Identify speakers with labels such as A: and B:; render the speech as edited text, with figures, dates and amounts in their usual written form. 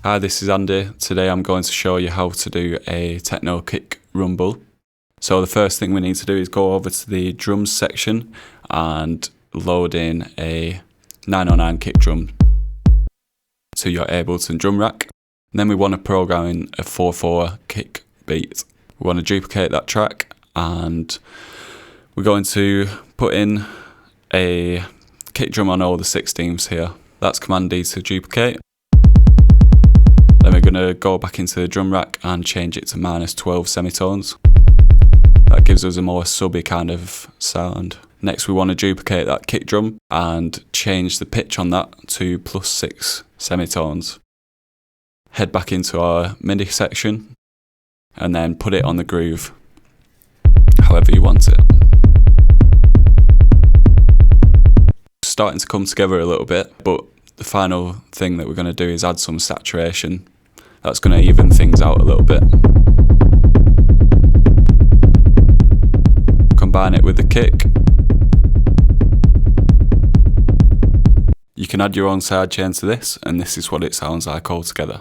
A: Hi, this is Andy. Today I'm going to show you how to do a Techno Kick Rumble. So the first thing we need to do is go over to the drums section and load in a 909 kick drum to your Ableton drum rack. And then we want to program in a 4/4 kick beat. We want to duplicate that track and we're going to put in a kick drum on all the 16ths here. That's Command D to duplicate. Then we're going to go back into the drum rack and change it to -12 semitones. That gives us a more subby kind of sound. Next we want to duplicate that kick drum and change the pitch on that to +6 semitones. Head back into our MIDI section and then put it on the groove however you want it. Starting to come together a little bit, but the final thing that we're going to do is add some saturation. That's going to even things out a little bit. Combine it with the kick. You can add your own sidechain to this, and this is what it sounds like all together.